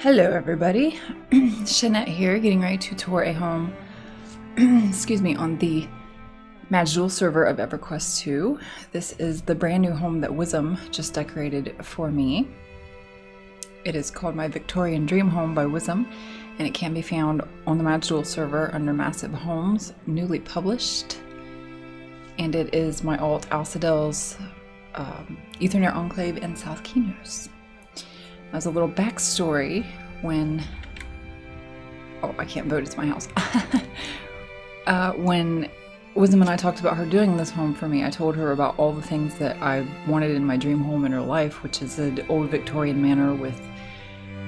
Hello everybody, Shanette here, getting ready to tour a home, excuse me, on the Magical server of Everquest 2. This is the brand new home that Wizzam just decorated for me. It is called my Victorian Dream Home by Wizzam, and it can be found on the Magical server under Massive Homes, newly published. And it is my alt Alcidel's Ethernet Enclave in South Kinos. As a little backstory, when I can't vote, it's my house. When Wizzam and I talked about her doing this home for me, I told her about all the things that I wanted in my dream home in her life, which is an old Victorian manor with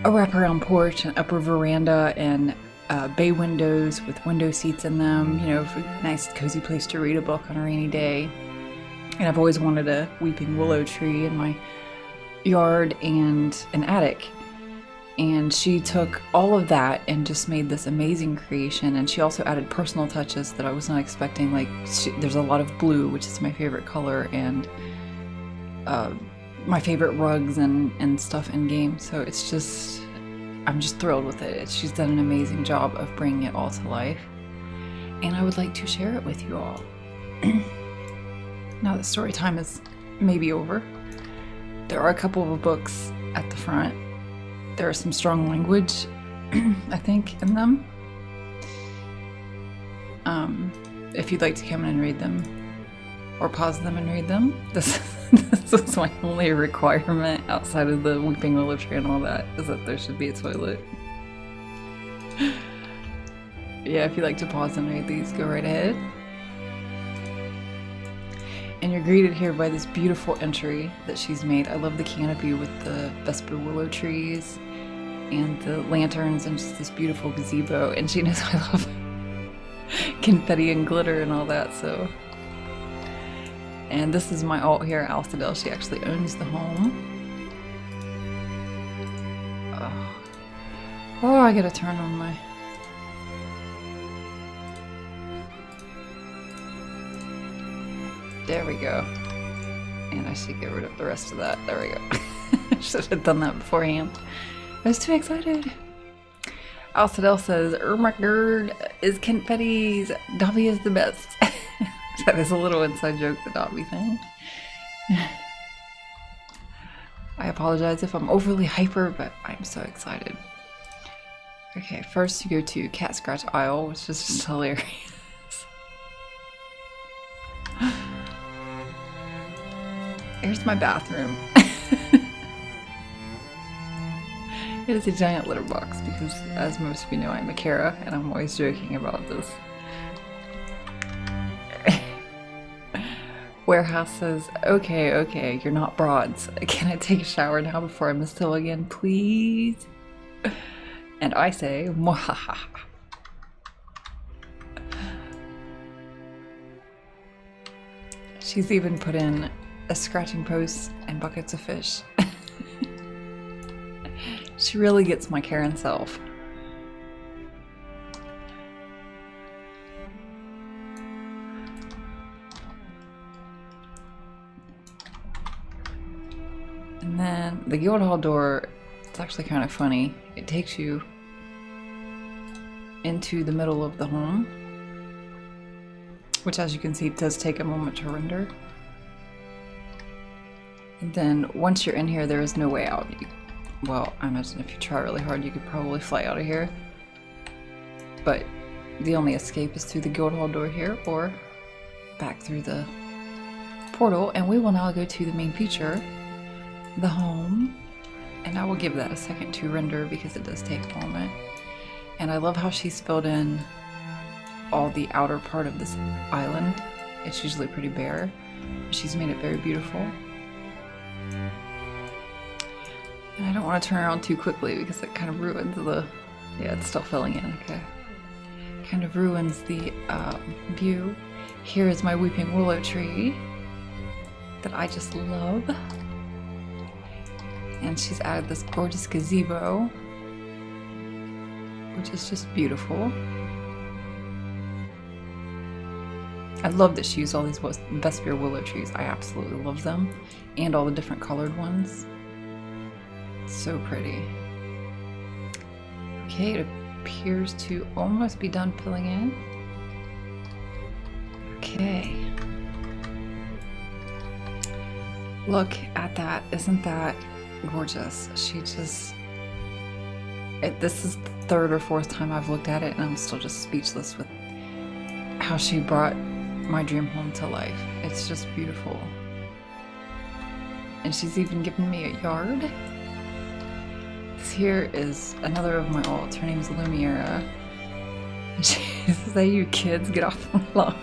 a wraparound porch, an upper veranda, and bay windows with window seats in them, you know, a nice cozy place to read a book on a rainy day. And I've always wanted a weeping willow tree in my yard and an attic, and she took all of that and just made this amazing creation. And she also added personal touches that I was not expecting, like there's a lot of blue, which is my favorite color, and my favorite rugs and stuff in game. So it's just, I'm just thrilled with it. She's done an amazing job of bringing it all to life, and I would like to share it with you all. Now that story time is maybe over, there are a couple of books at the front. There is some strong language, I think, in them. If you'd like to come in and read them, or pause them and read them, this is my only requirement outside of the weeping willow tree and all that, is that there should be a toilet. Yeah, if you'd like to pause and read these, go right ahead. And you're greeted here by this beautiful entry that she's made. I love the canopy with the Vesper willow trees and the lanterns and just this beautiful gazebo. And she knows I love confetti and glitter and all that, so. And this is my alt here, Alcidel. She actually owns the home. Oh, I gotta turn on my... There we go. And I should get rid of the rest of that. There we go. I should have done that beforehand. I was too excited. Alcidel says, "Oh my god, is confetti's. Dobby is the best." That is a little inside joke, the Dobby thing. I apologize if I'm overly hyper, but I'm so excited. Okay, first you go to Cat Scratch Aisle, which is just hilarious. Here's my bathroom. It is a giant litter box because, as most of you know, I'm a Kara, and I'm always joking about this. Warehouse says, okay, you're not broads. Can I take a shower now before I miss Till again, please? And I say, mwahaha. She's even put in a scratching post and buckets of fish. She really gets my Karen self. And then the Guildhall door, it's actually kind of funny. It takes you into the middle of the home, which, as you can see, does take a moment to render. And then once you're in here, there is no way out. Well, I imagine if you try really hard, you could probably fly out of here. But the only escape is through the Guildhall door here, or back through the portal. And we will now go to the main feature, the home. And I will give that a second to render because it does take a moment. And I love how she's filled in all the outer part of this island. It's usually pretty bare. She's made it very beautiful. And I don't want to turn around too quickly because it kind of ruins the... Yeah, it's still filling in, okay. Kind of ruins the view. Here is my weeping willow tree that I just love. And she's added this gorgeous gazebo, which is just beautiful. I love that she used all these Vesper willow trees. I absolutely love them. And all the different colored ones. So pretty. Okay, it appears to almost be done filling in. Okay. Look at that. Isn't that gorgeous? This is the third or fourth time I've looked at it and I'm still just speechless with how she brought my dream home to life. It's just beautiful. And she's even given me a yard. This here is another of my alts. Her name's Lumiera. And she says, "Hey, you kids, get off my lawn."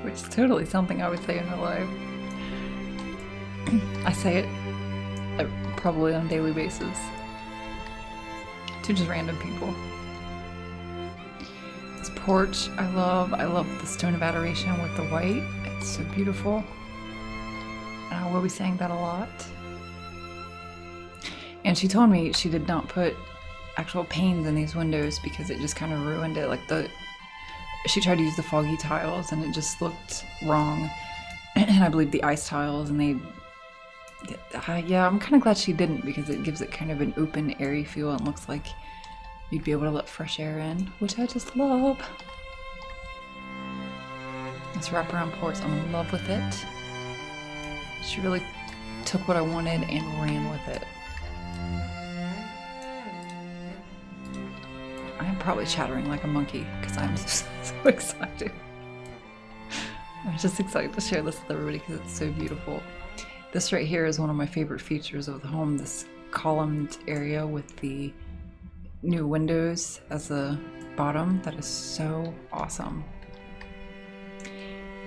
Which is totally something I would say in real life. I say it probably on a daily basis to just random people. This porch I love the stone of adoration with the white. It's so beautiful, and I will be saying that a lot. And she told me she did not put actual panes in these windows because it just kind of ruined it. Like she tried to use the foggy tiles and it just looked wrong. And I believe the ice tiles, and yeah, I'm kind of glad she didn't, because it gives it kind of an open, airy feel and looks like you'd be able to let fresh air in, which I just love. This wraparound porch, I'm in love with it. She really took what I wanted and ran with it. I am probably chattering like a monkey because I'm so excited. I'm just excited to share this with everybody because it's so beautiful. This right here is one of my favorite features of the home, this columned area with the new windows as a bottom. That is so awesome.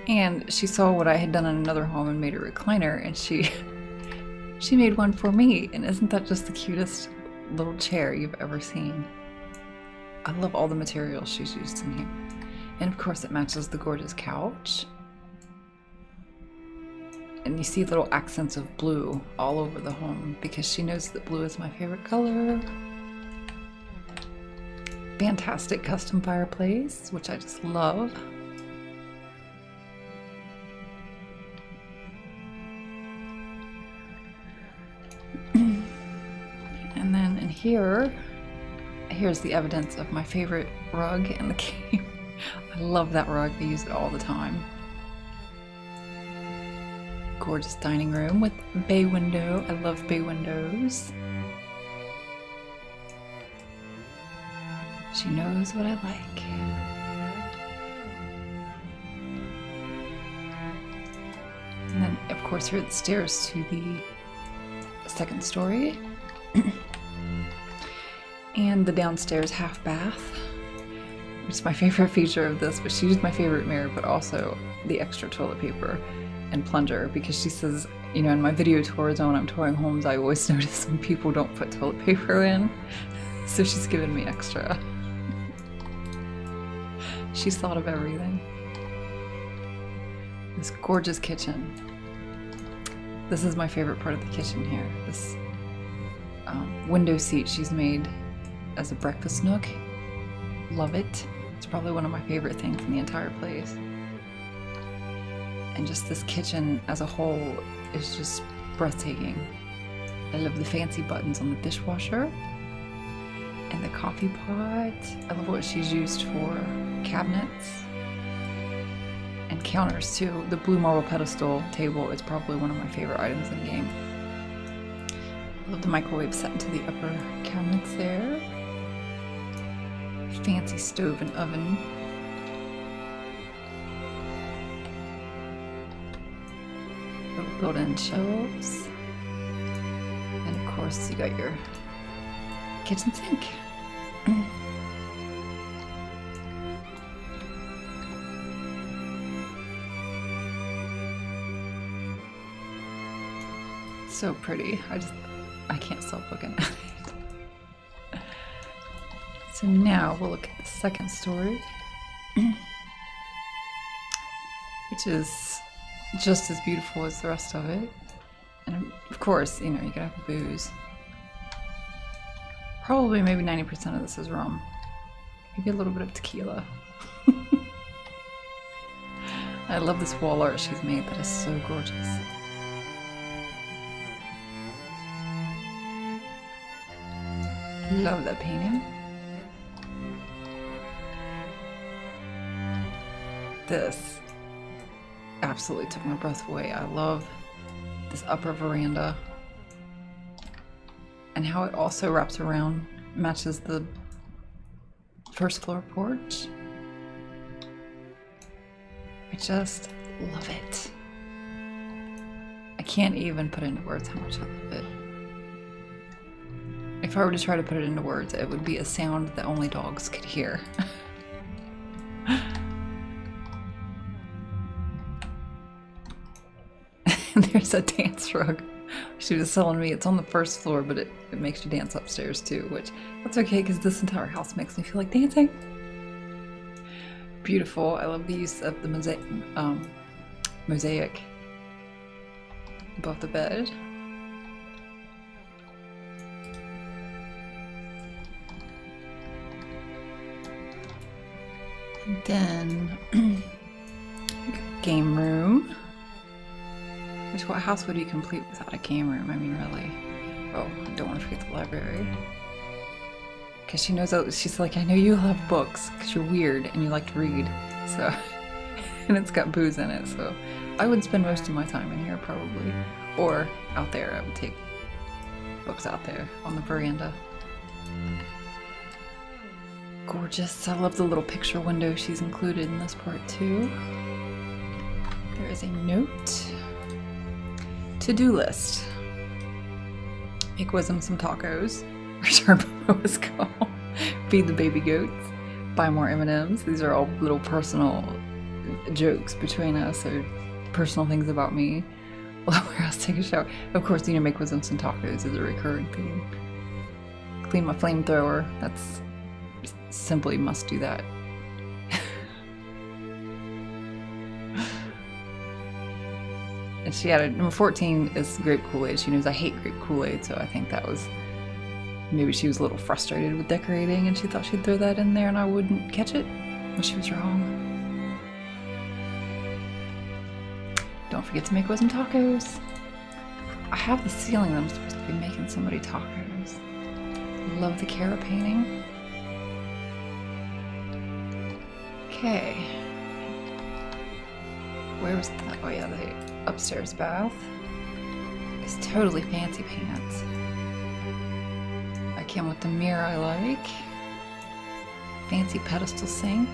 And she saw what I had done in another home and made a recliner, and she made one for me. And isn't that just the cutest little chair you've ever seen? I love all the materials she's used in here. And of course it matches the gorgeous couch. And you see little accents of blue all over the home because she knows that blue is my favorite color. Fantastic custom fireplace, which I just love. And then in here's the evidence of my favorite rug in the game. I love that rug. I use it all the time. Gorgeous dining room with bay window. I love bay windows. She knows what I like. And then, of course, here are the stairs to the second story. And the downstairs half bath, which is my favorite feature of this, but she used my favorite mirror, but also the extra toilet paper and plunger, because she says, you know, in my video tours when I'm touring homes, I always notice when people don't put toilet paper in, so she's given me extra. She's thought of everything. This gorgeous kitchen. This is my favorite part of the kitchen here. This window seat she's made as a breakfast nook. Love it. It's probably one of my favorite things in the entire place. And just this kitchen as a whole is just breathtaking. I love the fancy buttons on the dishwasher and the coffee pot. I love what she's used for cabinets and counters too. The blue marble pedestal table is probably one of my favorite items in the game. I love the microwave set into the upper cabinets there. Fancy stove and oven. Little built-in shelves. And of course you got your kitchen sink. So pretty. I can't stop looking at it. So now we'll look at the second story, which is just as beautiful as the rest of it. And of course, you know, you gotta have the booze. Probably maybe 90% of this is rum. Maybe a little bit of tequila. I love this wall art she's made. That is so gorgeous. Love that painting. This absolutely took my breath away. I love this upper veranda and how it also wraps around, matches the first floor porch. I just love it. I can't even put into words how much I love it. If I were to try to put it into words, it would be a sound that only dogs could hear. And there's a dance rug. She was telling me it's on the first floor, but it makes you dance upstairs too, which that's okay because this entire house makes me feel like dancing. Beautiful. I love the use of the mosaic above the bed. And then game room. Which, what house would you complete without a game room? I mean, really. Oh, I don't want to forget the library. Because she knows, she's like, I know you love books because you're weird and you like to read. So, and it's got booze in it, so I would spend most of my time in here probably. Or out there, I would take books out there on the veranda. Gorgeous. I love the little picture window she's included in this part too. There is a note. To-do list. Make Wizzam some tacos. Return Momoa's call. Feed the baby goats. Buy more M&Ms. These are all little personal jokes between us or personal things about me. Where else take a shower? Of course, make Wizzam some tacos is a recurring theme. Clean my flamethrower. That's simply must do that. And she added, number 14 is grape Kool-Aid. She knows I hate grape Kool-Aid, so I think that was, maybe she was a little frustrated with decorating and she thought she'd throw that in there and I wouldn't catch it. Well, she was wrong. Don't forget to make Wizzam tacos. I have the feeling that I'm supposed to be making somebody tacos. Love the Kara painting. Okay. Where was that? Oh yeah, the upstairs bath is totally fancy pants. I came with the mirror I like. Fancy pedestal sink.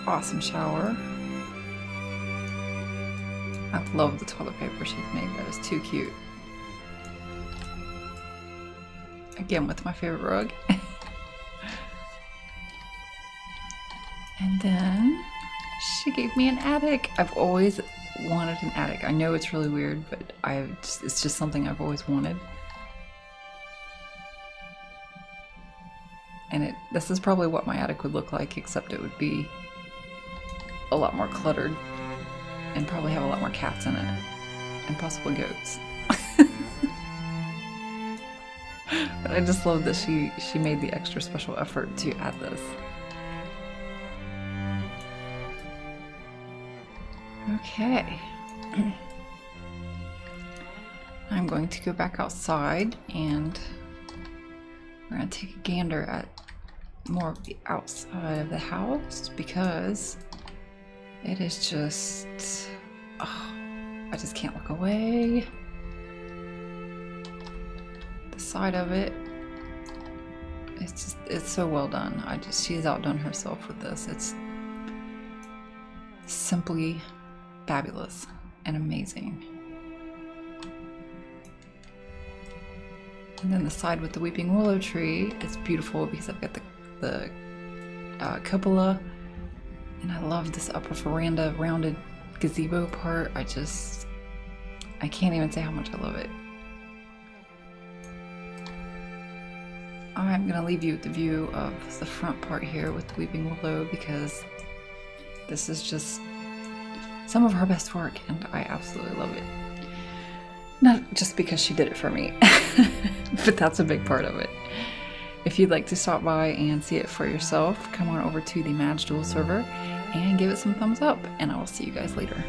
Awesome shower. I love the toilet paper she's made. That is too cute. Again with my favorite rug. And then she gave me an attic. I've always wanted an attic. I know it's really weird, but it's just something I've always wanted. And this is probably what my attic would look like, except it would be a lot more cluttered and probably have a lot more cats in it and possibly goats. But I just love that she made the extra special effort to add this. Okay. I'm going to go back outside and we're going to take a gander at more of the outside of the house because it is just, oh, I just can't look away. The side of it, it's so well done. She's outdone herself with this. It's simply fabulous and amazing. And then the side with the weeping willow tree is beautiful because I've got the cupola, and I love this upper veranda rounded gazebo part. I can't even say how much I love it. I'm gonna leave you with the view of the front part here with the weeping willow because this is just some of her best work and I absolutely love it. Not just because she did it for me, but that's a big part of it. If you'd like to stop by and see it for yourself, come on over to the Madge Duel server and give it some thumbs up, and I will see you guys later.